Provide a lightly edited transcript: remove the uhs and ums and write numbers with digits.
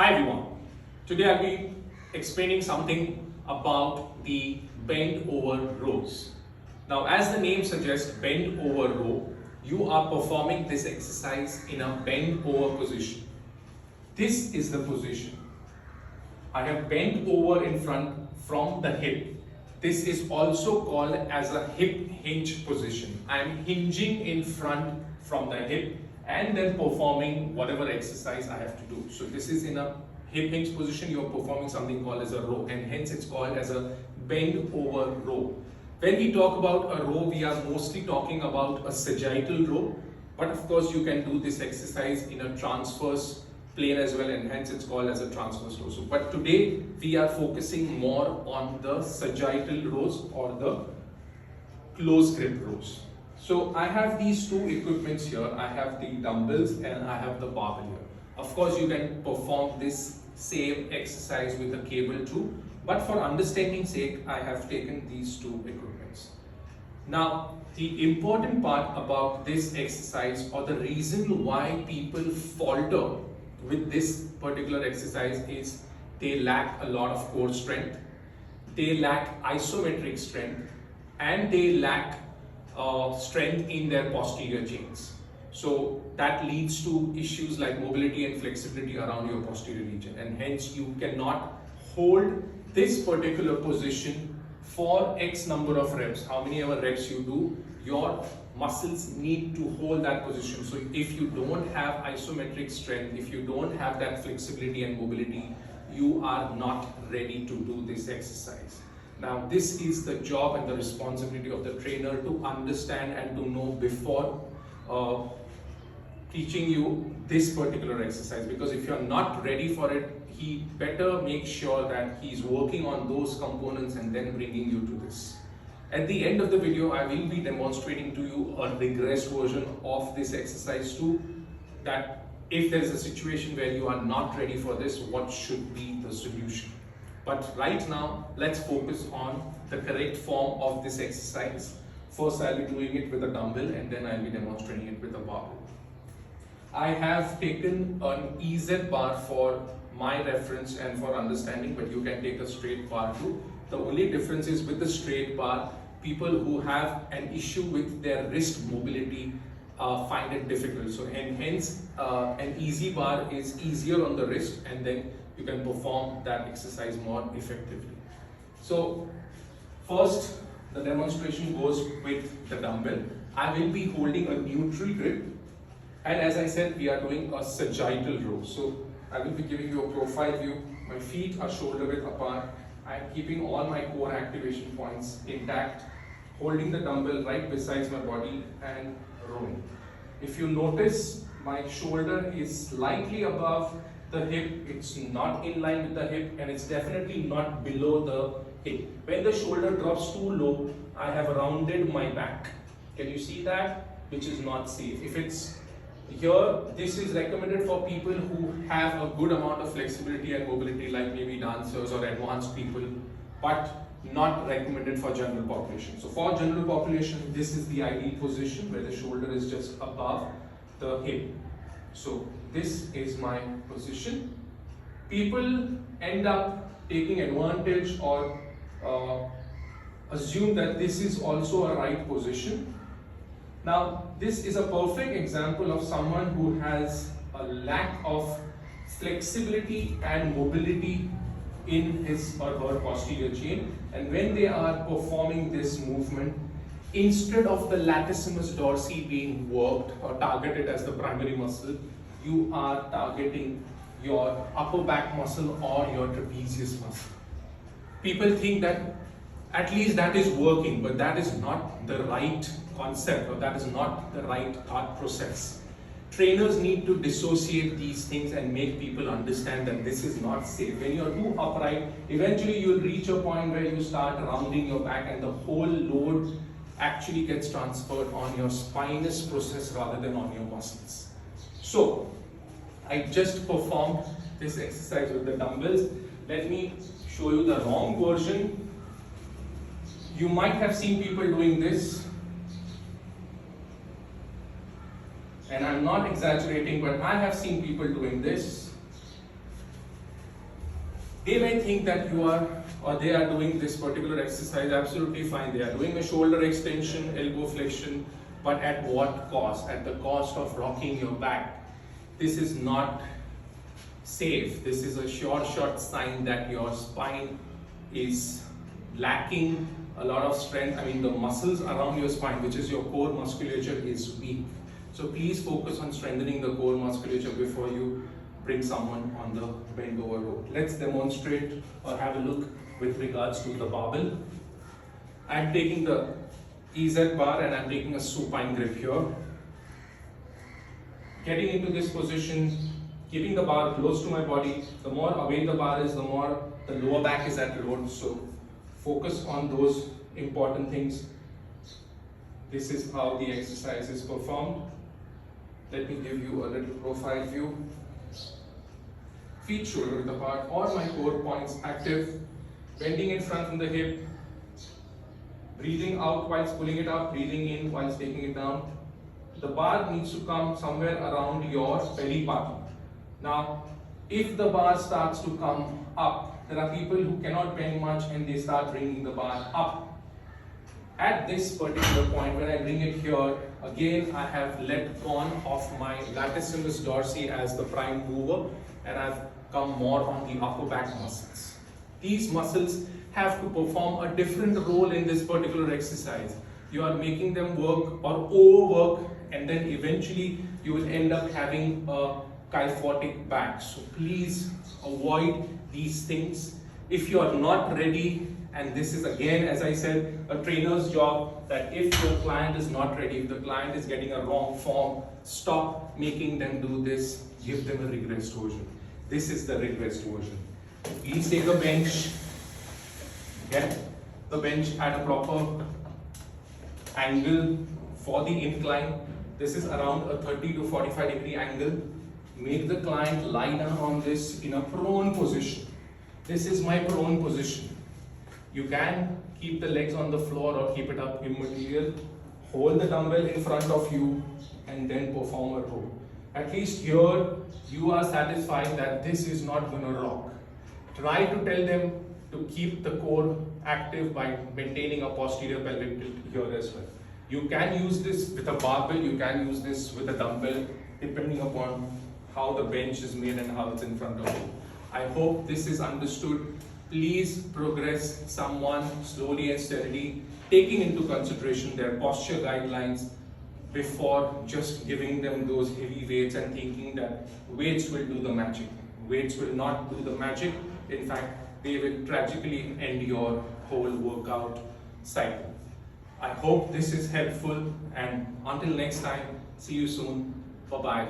Hi everyone. Today I'll be explaining something about the bend over rows. Now, as the name suggests, bend over row, you are performing this exercise in a bend over position. This is the position. I have bent over in front from the hip. This is also called as a hip hinge position. I am hinging in front from the hip and then performing whatever exercise I have to do. So this is in a hip hinge position, you are performing something called as a row, and hence it's called as a bend over row. When we talk about a row, we are mostly talking about a sagittal row, but of course you can do this exercise in a transverse plane as well, and hence it's called as a transverse row. So, but today we are focusing more on the sagittal rows or the close grip rows. So I have these two equipments here. I have the dumbbells and I have the barbell here. Of course, you can perform this same exercise with a cable too, but for understanding sake, I have taken these two equipments. Now, the important part about this exercise, or the reason why people falter with this particular exercise, is they lack a lot of core strength, they lack isometric strength, and they lack strength in their posterior chains. So that leads to issues like mobility and flexibility around your posterior region, and hence you cannot hold this particular position for X number of reps. How many ever reps you do, your muscles need to hold that position. So if you don't have isometric strength, if you don't have that flexibility and mobility, you are not ready to do this exercise. Now, this is the job and the responsibility of the trainer to understand and to know before teaching you this particular exercise, because if you're not ready for it, he better make sure that he's working on those components and then bringing you to this. At the end of the video, I will be demonstrating to you a regressed version of this exercise too, that if there's a situation where you are not ready for this, what should be the solution. But right now, let's focus on the correct form of this exercise. First, I'll be doing it with a dumbbell and then I'll be demonstrating it with a barbell. I have taken an EZ bar for my reference and for understanding, but you can take a straight bar too. The only difference is with the straight bar, people who have an issue with their wrist mobility find it difficult. So hence an easy bar is easier on the wrist, and then you can perform that exercise more effectively. So first, the demonstration goes with the dumbbell. I will be holding a neutral grip, and as I said, we are doing a sagittal row. So I will be giving you a profile view. My feet are shoulder width apart. I am keeping all my core activation points intact, holding the dumbbell right besides my body and rowing. If you notice, my shoulder is slightly above the hip. It's not in line with the hip, and it's definitely not below the hip. When the shoulder drops too low, I have rounded my back. Can you see that? Which is not safe. If it's here, this is recommended for people who have a good amount of flexibility and mobility, like maybe dancers or advanced people, but not recommended for general population. So for general population, this is the ideal position where the shoulder is just above the hip. So this is my position. People end up taking advantage or assume that this is also a right position. Now, this is a perfect example of someone who has a lack of flexibility and mobility in his or her posterior chain, and when they are performing this movement, instead of the latissimus dorsi being worked or targeted as the primary muscle, you are targeting your upper back muscle or your trapezius muscle. People think that at least that is working, but that is not the right concept, or that is not the right thought process. Trainers need to dissociate these things and make people understand that this is not safe. When you are too upright, eventually you will reach a point where you start rounding your back and the whole load actually gets transferred on your spinous process rather than on your muscles. So, I just performed this exercise with the dumbbells. Let me show you the wrong version. You might have seen people doing this. And I'm not exaggerating, but I have seen people doing this. They may think that you are or they are doing this particular exercise absolutely fine. They are doing a shoulder extension, elbow flexion, but at what cost? At the cost of rocking your back. This is not safe. This is a sure sign that your spine is lacking a lot of strength. I mean, the muscles around your spine, which is your core musculature, is weak. So please focus on strengthening the core musculature before you bring someone on the bend over row. Let's demonstrate or have a look with regards to the barbell. I'm taking the EZ bar and I'm taking a supine grip here. Getting into this position, keeping the bar close to my body. The more away the bar is, the more the lower back is at load. So focus on those important things. This is how the exercise is performed. Let me give you a little profile view. Feet shoulder width apart, all my core points active. Bending in front from the hip. Breathing out whilst pulling it up, breathing in whilst taking it down. The bar needs to come somewhere around your belly button. Now, if the bar starts to come up, there are people who cannot bend much and they start bringing the bar up. At this particular point, when I bring it here, again I have let go of my latissimus dorsi as the prime mover, and I've come more on the upper back muscles. These muscles have to perform a different role in this particular exercise. You are making them work or overwork, and then eventually you will end up having a kyphotic back. So please avoid these things. If you are not ready, and this is again, as I said, a trainer's job, that if your client is not ready, if the client is getting a wrong form, stop making them do this, give them a regressed version. This is the regressed version. Please take a bench, get the bench at a proper angle for the incline. This is around a 30 to 45 degree angle. Make the client lie down on this in a prone position. This is my prone position. You can keep the legs on the floor or keep it up immaterial. Hold the dumbbell in front of you and then perform a row. At least here you are satisfied that this is not going to rock. Try to tell them to keep the core active by maintaining a posterior pelvic tilt here as well. You can use this with a barbell, you can use this with a dumbbell, depending upon how the bench is made and how it's in front of you. I hope this is understood. Please progress someone slowly and steadily, taking into consideration their posture guidelines before just giving them those heavy weights and thinking that weights will do the magic. Weights will not do the magic. In fact, they will tragically end your whole workout cycle. I hope this is helpful, and until next time, see you soon. Bye-bye.